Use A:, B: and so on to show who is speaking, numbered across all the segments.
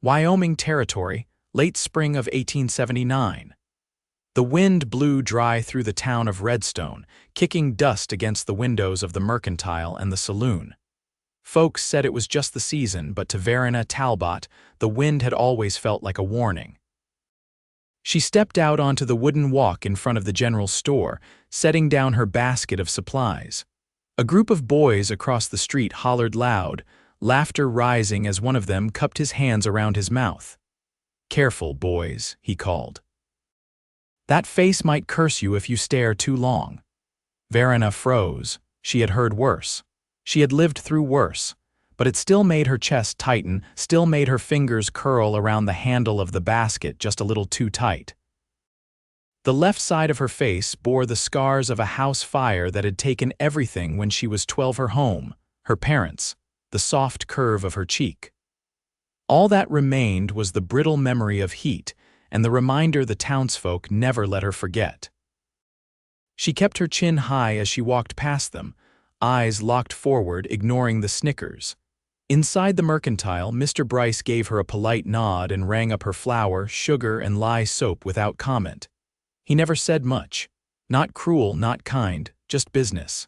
A: Wyoming Territory, late spring of 1879. The wind blew dry through the town of Redstone, kicking dust against the windows of the mercantile and the saloon. Folks said it was just the season, but to Verena Talbot, the wind had always felt like a warning. She stepped out onto the wooden walk in front of the general store, setting down her basket of supplies. A group of boys across the street hollered loud, laughter rising as one of them cupped his hands around his mouth. "Careful, boys," he called. "That face might curse you if you stare too long." Verena froze. She had heard worse. She had lived through worse. But it still made her chest tighten, still made her fingers curl around the handle of the basket just a little too tight. The left side of her face bore the scars of a house fire that had taken everything when she was 12. Her home, her parents, the soft curve of her cheek. All that remained was the brittle memory of heat and the reminder the townsfolk never let her forget. She kept her chin high as she walked past them, eyes locked forward, ignoring the snickers. Inside the mercantile, Mr. Bryce gave her a polite nod and rang up her flour, sugar, and lye soap without comment. He never said much. Not cruel, not kind, just business.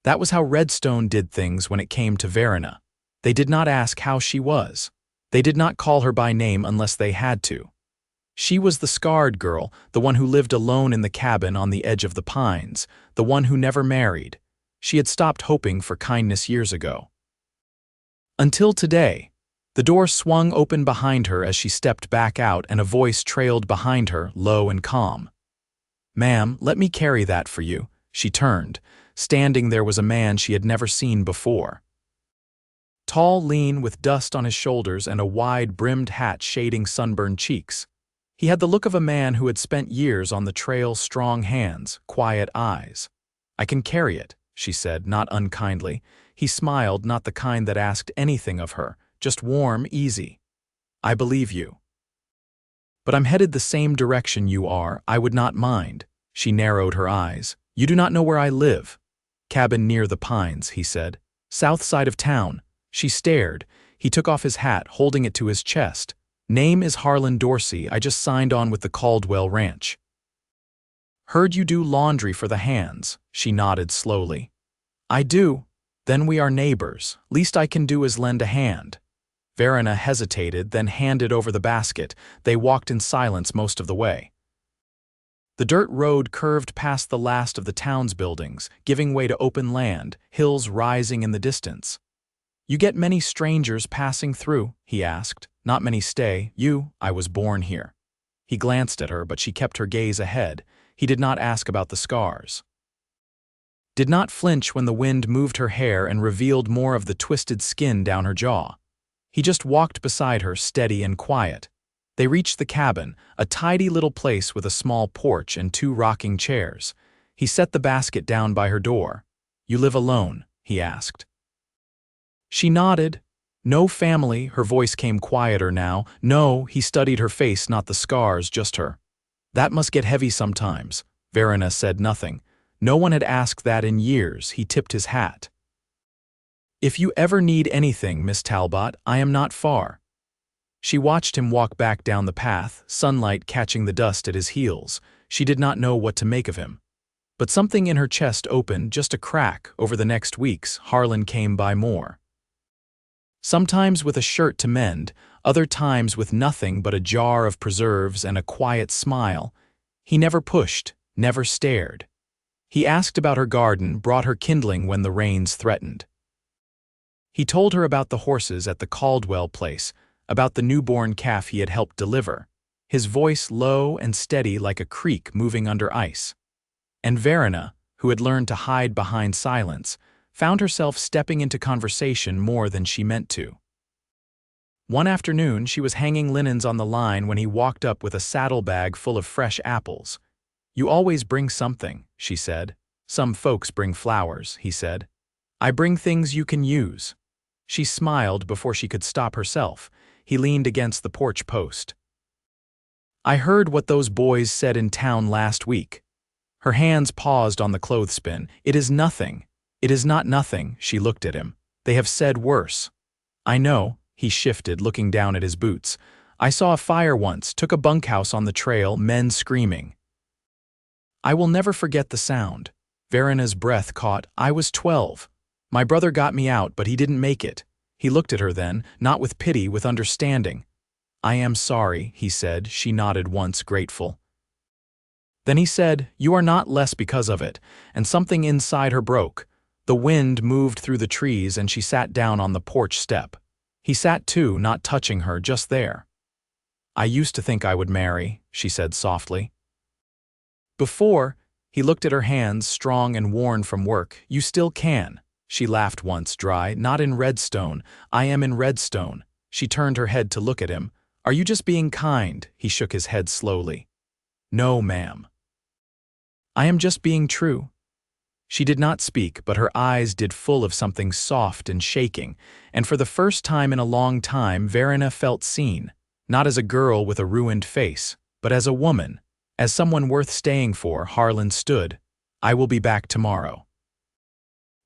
A: That was how Redstone did things when it came to Verena. They did not ask how she was. They did not call her by name unless they had to. She was the scarred girl, the one who lived alone in the cabin on the edge of the pines, the one who never married. She had stopped hoping for kindness years ago. Until today. The door swung open behind her as she stepped back out, and a voice trailed behind her, low and calm. "Ma'am, let me carry that for you." She turned. Standing there was a man she had never seen before. Tall, lean, with dust on his shoulders and a wide-brimmed hat shading sunburned cheeks. He had the look of a man who had spent years on the trail, strong hands, quiet eyes. "I can carry it," she said, not unkindly. He smiled, not the kind that asked anything of her, just warm, easy. "I believe you. But I'm headed the same direction you are. I would not mind." She narrowed her eyes. "You do not know where I live." "Cabin near the pines," he said. "South side of town." She stared. He took off his hat, holding it to his chest. "Name is Harlan Dorsey. I just signed on with the Caldwell Ranch." "Heard you do laundry for the hands." She nodded slowly. "I do. Then we are neighbors. Least I can do is lend a hand." Verena hesitated, then handed over the basket. They walked in silence most of the way. The dirt road curved past the last of the town's buildings, giving way to open land, hills rising in the distance. "You get many strangers passing through?" he asked. "Not many stay. I was born here." He glanced at her, but she kept her gaze ahead. He did not ask about the scars. Did not flinch when the wind moved her hair and revealed more of the twisted skin down her jaw. He just walked beside her, steady and quiet. They reached the cabin, a tidy little place with a small porch and 2 rocking chairs. He set the basket down by her door. "You live alone?" he asked. She nodded. "No family." Her voice came quieter now. "No." He studied her face, not the scars, just her. "That must get heavy sometimes." Verena said nothing. No one had asked that in years. He tipped his hat. "If you ever need anything, Miss Talbot, I am not far." She watched him walk back down the path, sunlight catching the dust at his heels. She did not know what to make of him. But something in her chest opened, just a crack. Over the next weeks, Harlan came by more. Sometimes with a shirt to mend, other times with nothing but a jar of preserves and a quiet smile. He never pushed, never stared. He asked about her garden, brought her kindling when the rains threatened. He told her about the horses at the Caldwell place, about the newborn calf he had helped deliver, his voice low and steady like a creek moving under ice. And Verena, who had learned to hide behind silence, found herself stepping into conversation more than she meant to. One afternoon, she was hanging linens on the line when he walked up with a saddlebag full of fresh apples. "You always bring something," she said. "Some folks bring flowers," he said. "I bring things you can use." She smiled before she could stop herself. He leaned against the porch post. "I heard what those boys said in town last week." Her hands paused on the clothespin. "It is nothing." "It is not nothing." She looked at him. "They have said worse." "I know." He shifted, looking down at his boots. "I saw a fire once, took a bunkhouse on the trail, men screaming." I will never forget the sound. Verena's breath caught. "I was 12. My brother got me out, but he didn't make it." He looked at her then, not with pity, with understanding. "I am sorry," he said. She nodded once, grateful. Then he said, "You are not less because of it," and something inside her broke. The wind moved through the trees and she sat down on the porch step. He sat too, not touching her, just there. "I used to think I would marry," she said softly. "Before," he looked at her hands, strong and worn from work. "You still can." She laughed once, dry. "Not in Redstone. I am in Redstone." She turned her head to look at him. "Are you just being kind?" He shook his head slowly. "No, ma'am. I am just being true." She did not speak, but her eyes did full of something soft and shaking, and for the first time in a long time Verena felt seen, not as a girl with a ruined face, but as a woman, as someone worth staying for. Harlan stood. "I will be back tomorrow."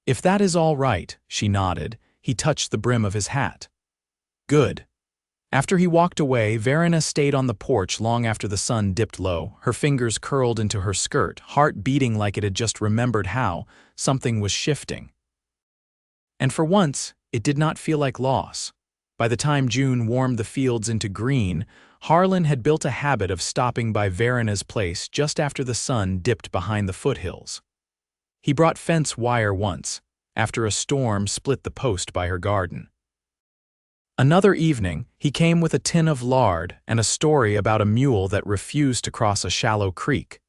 A: "If that is all right," she nodded. He touched the brim of his hat. "Good." After he walked away, Verena stayed on the porch long after the sun dipped low, her fingers curled into her skirt, heart beating like it had just remembered how something was shifting. And for once, it did not feel like loss. By the time June warmed the fields into green, Harlan had built a habit of stopping by Verena's place just after the sun dipped behind the foothills. He brought fence wire once, after a storm split the post by her garden. Another evening, he came with a tin of lard and a story about a mule that refused to cross a shallow creek.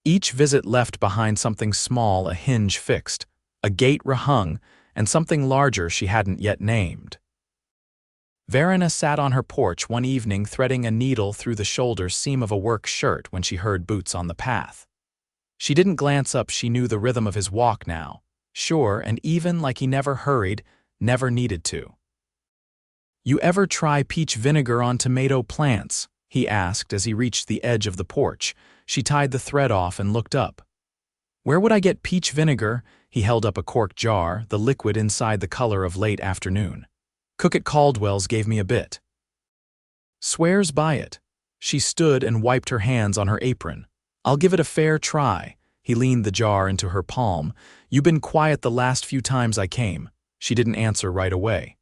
A: Each visit left behind something small, a hinge fixed, a gate rehung, and something larger she hadn't yet named. Verena sat on her porch one evening threading a needle through the shoulder seam of a work shirt when she heard boots on the path. She didn't glance up. She knew the rhythm of his walk now, sure and even, like he never hurried, never needed to. "You ever try peach vinegar on tomato plants?" he asked as he reached the edge of the porch. She tied the thread off and looked up. "Where would I get peach vinegar?" He held up a cork jar, the liquid inside the color of late afternoon. "Cook at Caldwell's gave me a bit." "Swears by it." She stood and wiped her hands on her apron. "I'll give it a fair try." He leaned the jar into her palm. "You've been quiet the last few times I came." She didn't answer right away.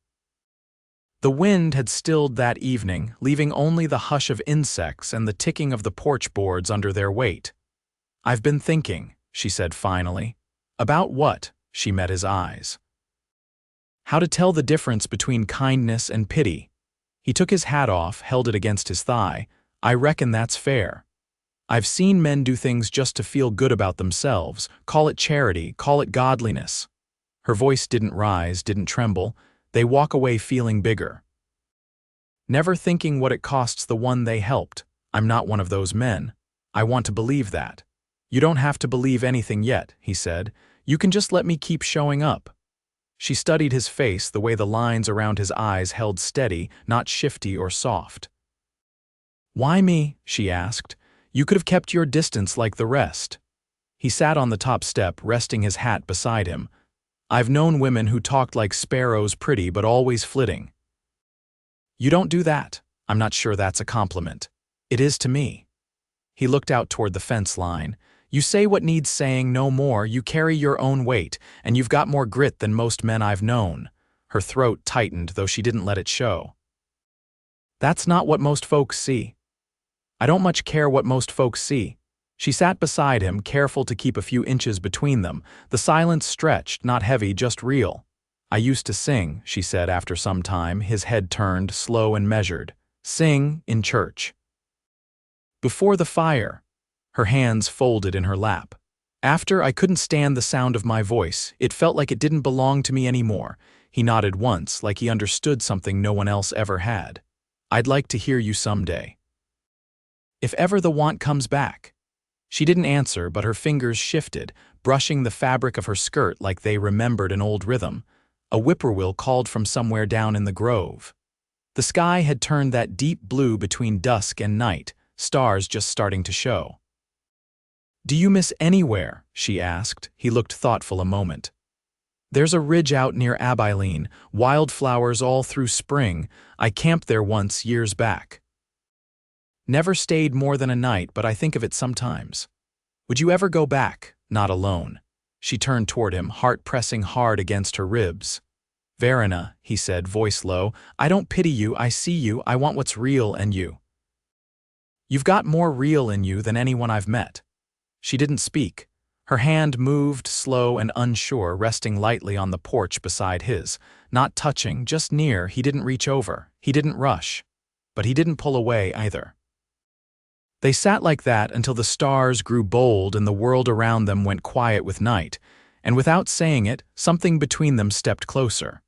A: The wind had stilled that evening, leaving only the hush of insects and the ticking of the porch boards under their weight. "I've been thinking," she said finally. "About what?" She met his eyes. "How to tell the difference between kindness and pity." He took his hat off, held it against his thigh. "I reckon that's fair. I've seen men do things just to feel good about themselves. Call it charity, call it godliness." Her voice didn't rise, didn't tremble. "They walk away feeling bigger, never thinking what it costs the one they helped. I'm not one of those men. I want to believe that." "You don't have to believe anything yet," he said. "You can just let me keep showing up." She studied his face, the way the lines around his eyes held steady, not shifty or soft. "Why me?" she asked. "You could have kept your distance like the rest." He sat on the top step, resting his hat beside him. "I've known women who talked like sparrows, pretty but always flitting." "You don't do that." "I'm not sure that's a compliment." "It is to me." He looked out toward the fence line. "You say what needs saying, no more. You carry your own weight, and you've got more grit than most men I've known." Her throat tightened, though she didn't let it show. "That's not what most folks see." "I don't much care what most folks see." She sat beside him, careful to keep a few inches between them. The silence stretched, not heavy, just real. "I used to sing," she said after some time, his head turned, slow and measured. "Sing in church. Before the fire." Her hands folded in her lap. "After, I couldn't stand the sound of my voice. It felt like it didn't belong to me anymore." He nodded once, like he understood something no one else ever had. "I'd like to hear you someday. If ever the want comes back." She didn't answer, but her fingers shifted, brushing the fabric of her skirt like they remembered an old rhythm. A whippoorwill called from somewhere down in the grove. The sky had turned that deep blue between dusk and night, stars just starting to show. "Do you miss anywhere?" she asked. He looked thoughtful a moment. There's a ridge out near Abilene, wildflowers all through spring. I camped there once years back. Never stayed more than a night, but I think of it sometimes. Would you ever go back, not alone? She turned toward him, heart pressing hard against her ribs. Verena, he said, voice low, I don't pity you, I see you, I want what's real in you. You've got more real in you than anyone I've met. She didn't speak. Her hand moved, slow and unsure, resting lightly on the porch beside his. Not touching, just near. He didn't reach over. He didn't rush. But he didn't pull away either. They sat like that until the stars grew bold and the world around them went quiet with night, and without saying it, something between them stepped closer.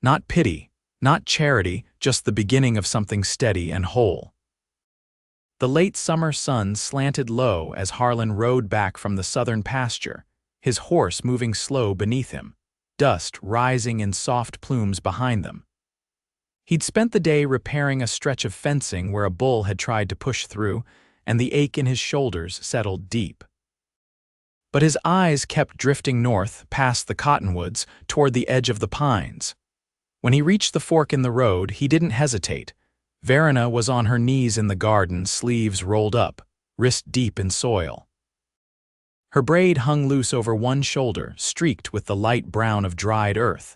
A: Not pity, not charity, just the beginning of something steady and whole. The late summer sun slanted low as Harlan rode back from the southern pasture, his horse moving slow beneath him, dust rising in soft plumes behind them. He'd spent the day repairing a stretch of fencing where a bull had tried to push through, and the ache in his shoulders settled deep. But his eyes kept drifting north, past the cottonwoods, toward the edge of the pines. When he reached the fork in the road, he didn't hesitate. Verena was on her knees in the garden, sleeves rolled up, wrist deep in soil. Her braid hung loose over one shoulder, streaked with the light brown of dried earth.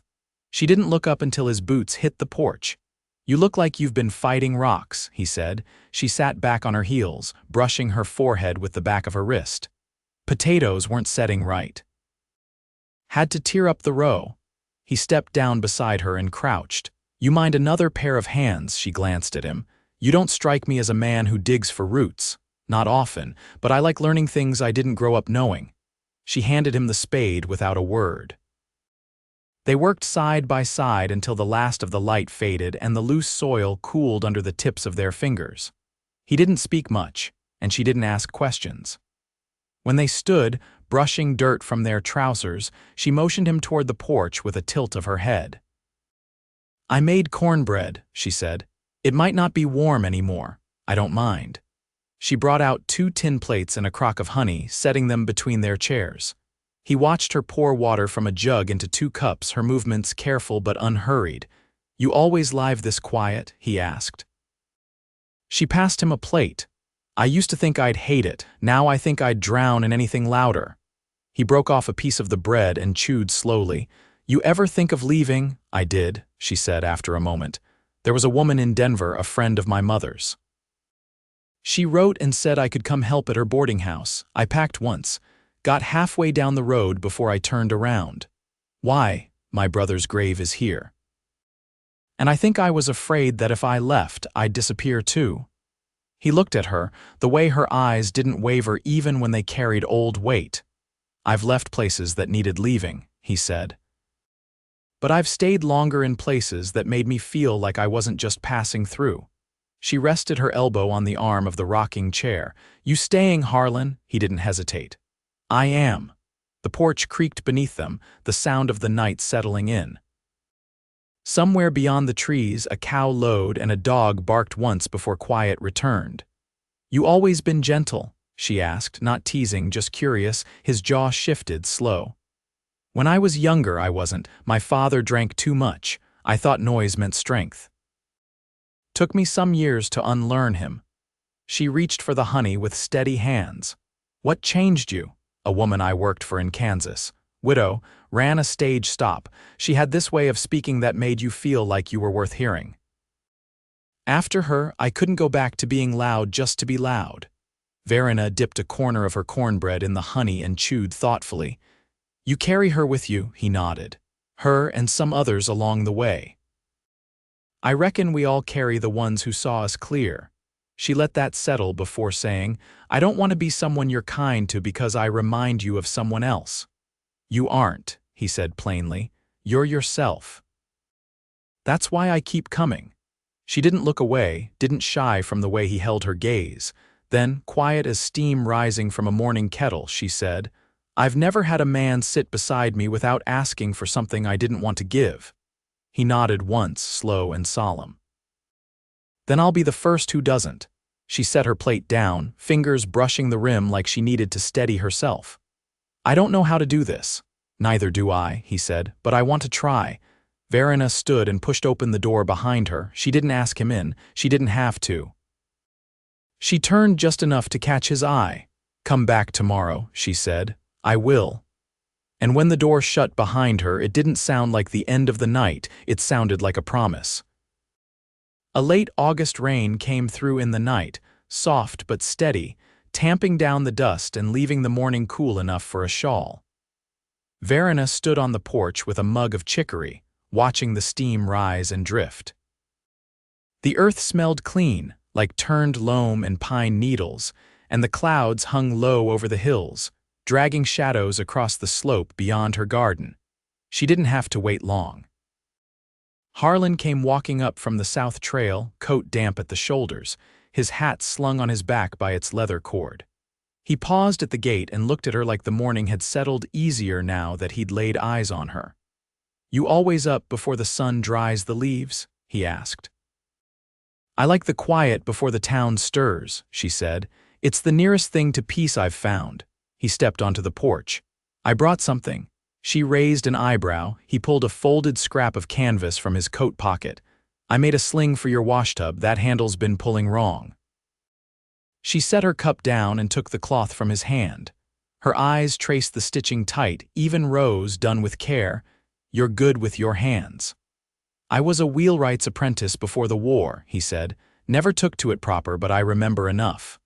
A: She didn't look up until his boots hit the porch. You look like you've been fighting rocks, he said. She sat back on her heels, brushing her forehead with the back of her wrist. Potatoes weren't setting right. Had to tear up the row. He stepped down beside her and crouched. You mind another pair of hands, she glanced at him. You don't strike me as a man who digs for roots. Not often, but I like learning things I didn't grow up knowing. She handed him the spade without a word. They worked side by side until the last of the light faded and the loose soil cooled under the tips of their fingers. He didn't speak much, and she didn't ask questions. When they stood, brushing dirt from their trousers, she motioned him toward the porch with a tilt of her head. I made cornbread, she said. It might not be warm anymore. I don't mind. She brought out 2 tin plates and a crock of honey, setting them between their chairs. He watched her pour water from a jug into 2 cups, her movements careful but unhurried. You always live this quiet? He asked. She passed him a plate. I used to think I'd hate it. Now I think I'd drown in anything louder. He broke off a piece of the bread and chewed slowly. You ever think of leaving? I did, she said after a moment. There was a woman in Denver, a friend of my mother's. She wrote and said I could come help at her boarding house. I packed once. Got halfway down the road before I turned around. Why? My brother's grave is here. And I think I was afraid that if I left, I'd disappear too. He looked at her, the way her eyes didn't waver even when they carried old weight. I've left places that needed leaving, he said. But I've stayed longer in places that made me feel like I wasn't just passing through. She rested her elbow on the arm of the rocking chair. You staying, Harlan? He didn't hesitate. I am. The porch creaked beneath them, the sound of the night settling in. Somewhere beyond the trees, a cow lowed and a dog barked once before quiet returned. You always been gentle? She asked, not teasing, just curious. His jaw shifted, slow. When I was younger, I wasn't. My father drank too much. I thought noise meant strength. Took me some years to unlearn him. She reached for the honey with steady hands. What changed you? A woman I worked for in Kansas. Widow, ran a stage stop. She had this way of speaking that made you feel like you were worth hearing. After her, I couldn't go back to being loud just to be loud. Verena dipped a corner of her cornbread in the honey and chewed thoughtfully. You carry her with you, he nodded. Her and some others along the way. I reckon we all carry the ones who saw us clear. She let that settle before saying, I don't want to be someone you're kind to because I remind you of someone else. You aren't, he said plainly. You're yourself. That's why I keep coming. She didn't look away, didn't shy from the way he held her gaze. Then, quiet as steam rising from a morning kettle, she said, I've never had a man sit beside me without asking for something I didn't want to give. He nodded once, slow and solemn. Then I'll be the first who doesn't. She set her plate down, fingers brushing the rim like she needed to steady herself. I don't know how to do this. Neither do I, he said, but I want to try. Verena stood and pushed open the door behind her. She didn't ask him in. She didn't have to. She turned just enough to catch his eye. Come back tomorrow, she said. I will. And when the door shut behind her, it didn't sound like the end of the night. It sounded like a promise. A late August rain came through in the night, soft but steady, tamping down the dust and leaving the morning cool enough for a shawl. Verena stood on the porch with a mug of chicory, watching the steam rise and drift. The earth smelled clean, like turned loam and pine needles, and the clouds hung low over the hills, dragging shadows across the slope beyond her garden. She didn't have to wait long. Harlan came walking up from the south trail, coat damp at the shoulders, his hat slung on his back by its leather cord. He paused at the gate and looked at her like the morning had settled easier now that he'd laid eyes on her. You always up before the sun dries the leaves? He asked. I like the quiet before the town stirs, she said. It's the nearest thing to peace I've found. He stepped onto the porch. I brought something. She raised an eyebrow. He pulled a folded scrap of canvas from his coat pocket. I made a sling for your washtub. That handle's been pulling wrong. She set her cup down and took the cloth from his hand. Her eyes traced the stitching tight, even rows done with care. You're good with your hands. I was a wheelwright's apprentice before the war, he said. Never took to it proper, but I remember enough.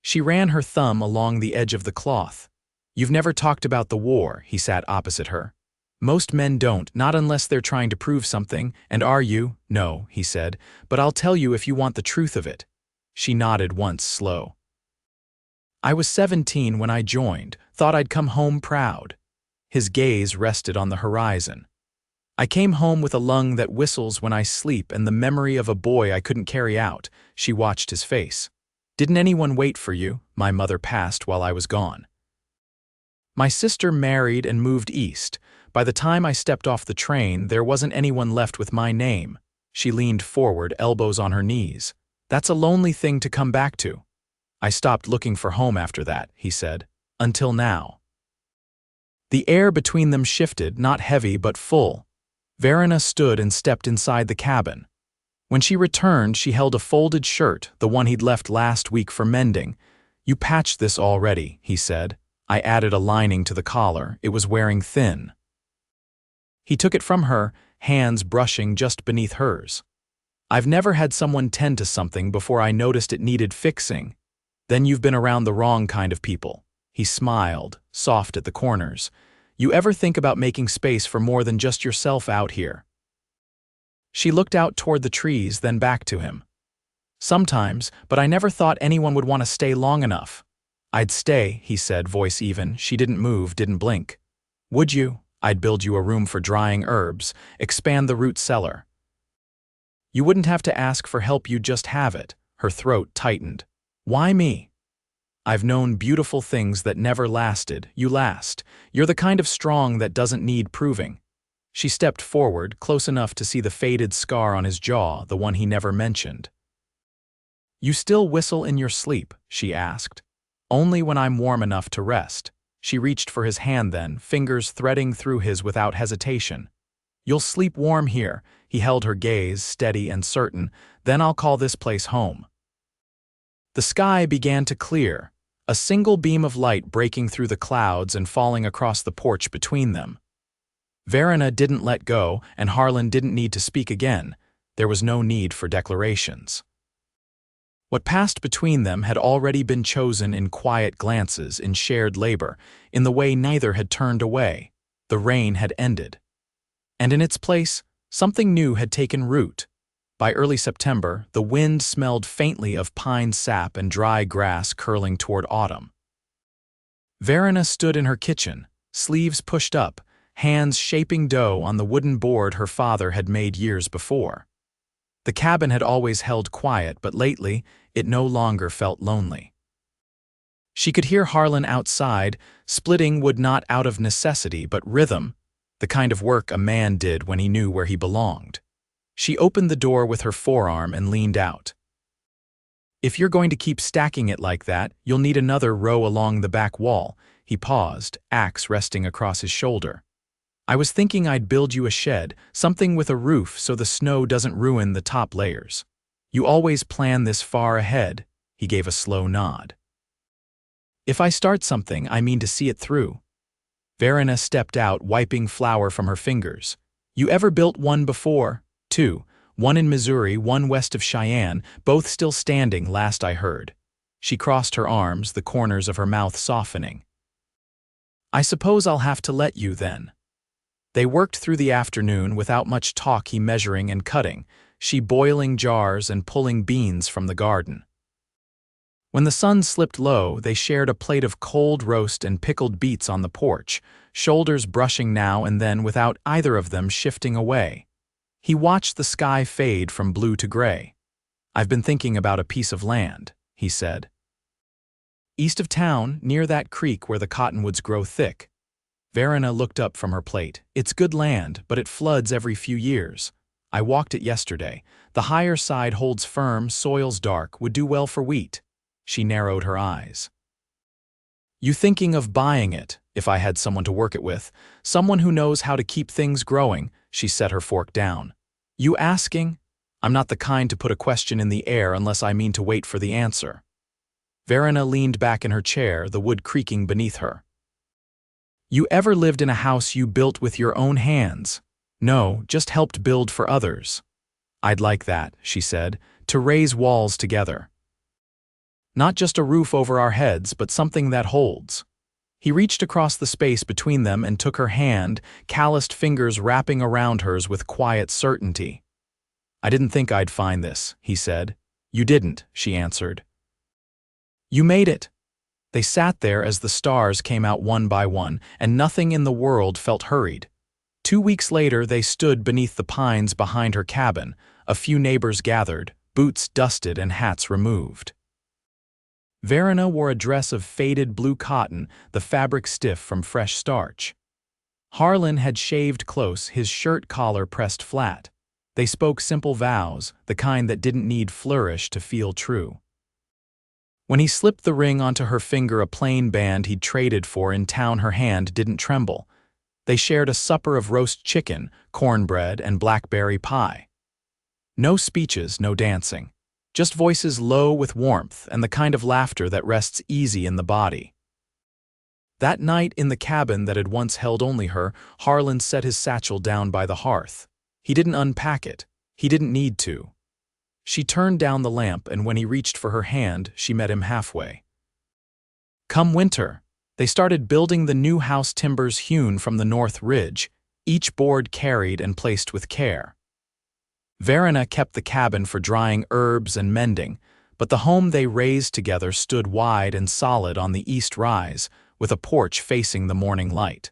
A: She ran her thumb along the edge of the cloth. You've never talked about the war, he sat opposite her. Most men don't, not unless they're trying to prove something. And are you? No, he said, but I'll tell you if you want the truth of it. She nodded once, slow. I was 17 when I joined, thought I'd come home proud. His gaze rested on the horizon. I came home with a lung that whistles when I sleep and the memory of a boy I couldn't carry out. She watched his face. Didn't anyone wait for you? My mother passed while I was gone. My sister married and moved east. By the time I stepped off the train, there wasn't anyone left with my name. She leaned forward, elbows on her knees. That's a lonely thing to come back to. I stopped looking for home after that, he said. Until now. The air between them shifted, not heavy but full. Verena stood and stepped inside the cabin. When she returned, she held a folded shirt, the one he'd left last week for mending. You patched this already, he said. I added a lining to the collar. It was wearing thin. He took it from her, hands brushing just beneath hers. I've never had someone tend to something before I noticed it needed fixing. Then you've been around the wrong kind of people. He smiled, soft at the corners. You ever think about making space for more than just yourself out here? She looked out toward the trees, then back to him. Sometimes, but I never thought anyone would want to stay long enough. I'd stay, he said, voice even. She didn't move, didn't blink. Would you? I'd build you a room for drying herbs, expand the root cellar. You wouldn't have to ask for help, you'd just have it. Her throat tightened. Why me? I've known beautiful things that never lasted. You last. You're the kind of strong that doesn't need proving. She stepped forward, close enough to see the faded scar on his jaw, the one he never mentioned. You still whistle in your sleep? She asked. Only when I'm warm enough to rest. She reached for his hand then, fingers threading through his without hesitation. You'll sleep warm here. He held her gaze, steady and certain. Then I'll call this place home. The sky began to clear, a single beam of light breaking through the clouds and falling across the porch between them. Verena didn't let go, and Harlan didn't need to speak again. There was no need for declarations. What passed between them had already been chosen in quiet glances, in shared labor, in the way neither had turned away. The rain had ended. And in its place, something new had taken root. By early September, the wind smelled faintly of pine sap and dry grass curling toward autumn. Verena stood in her kitchen, sleeves pushed up, hands shaping dough on the wooden board her father had made years before. The cabin had always held quiet, but lately, it no longer felt lonely. She could hear Harlan outside, splitting wood not out of necessity but rhythm, the kind of work a man did when he knew where he belonged. She opened the door with her forearm and leaned out. If you're going to keep stacking it like that, you'll need another row along the back wall. He paused, axe resting across his shoulder. I was thinking I'd build you a shed, something with a roof so the snow doesn't ruin the top layers. You always plan this far ahead. He gave a slow nod. If I start something, I mean to see it through. Verena stepped out, wiping flour from her fingers. You ever built one before? Two. One in Missouri, one west of Cheyenne, both still standing last I heard. She crossed her arms, the corners of her mouth softening. I suppose I'll have to let you then. They worked through the afternoon without much talk, he measuring and cutting, she boiling jars and pulling beans from the garden. When the sun slipped low, they shared a plate of cold roast and pickled beets on the porch, shoulders brushing now and then without either of them shifting away. He watched the sky fade from blue to gray. I've been thinking about a piece of land, he said. East of town, near that creek where the cottonwoods grow thick. Verena looked up from her plate. It's good land, but it floods every few years. I walked it yesterday. The higher side holds firm, soil's dark, would do well for wheat. She narrowed her eyes. You thinking of buying it, if I had someone to work it with, someone who knows how to keep things growing, she set her fork down. You asking? I'm not the kind to put a question in the air unless I mean to wait for the answer. Verena leaned back in her chair, the wood creaking beneath her. You ever lived in a house you built with your own hands? No, just helped build for others. I'd like that, she said, to raise walls together. Not just a roof over our heads, but something that holds. He reached across the space between them and took her hand, calloused fingers wrapping around hers with quiet certainty. I didn't think I'd find this, he said. You didn't, she answered. You made it. They sat there as the stars came out one by one, and nothing in the world felt hurried. 2 weeks later, they stood beneath the pines behind her cabin. A few neighbors gathered, boots dusted and hats removed. Verena wore a dress of faded blue cotton, the fabric stiff from fresh starch. Harlan had shaved close, his shirt collar pressed flat. They spoke simple vows, the kind that didn't need flourish to feel true. When he slipped the ring onto her finger, a plain band he'd traded for in town, her hand didn't tremble. They shared a supper of roast chicken, cornbread, and blackberry pie. No speeches, no dancing. Just voices low with warmth and the kind of laughter that rests easy in the body. That night in the cabin that had once held only her, Harlan set his satchel down by the hearth. He didn't unpack it. He didn't need to. She turned down the lamp, and when he reached for her hand, she met him halfway. Come winter, they started building the new house, timbers hewn from the north ridge, each board carried and placed with care. Verena kept the cabin for drying herbs and mending, but the home they raised together stood wide and solid on the east rise, with a porch facing the morning light.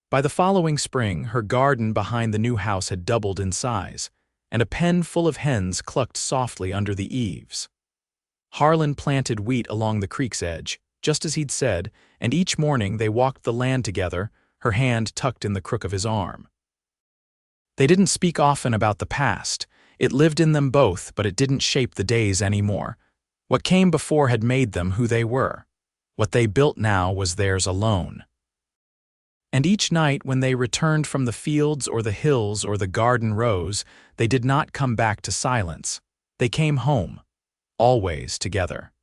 A: By the following spring, her garden behind the new house had doubled in size, and a pen full of hens clucked softly under the eaves. Harlan planted wheat along the creek's edge, just as he'd said, and each morning they walked the land together, her hand tucked in the crook of his arm. They didn't speak often about the past. It lived in them both, but it didn't shape the days anymore. What came before had made them who they were. What they built now was theirs alone. And each night when they returned from the fields or the hills or the garden rows, they did not come back to silence. They came home, always together.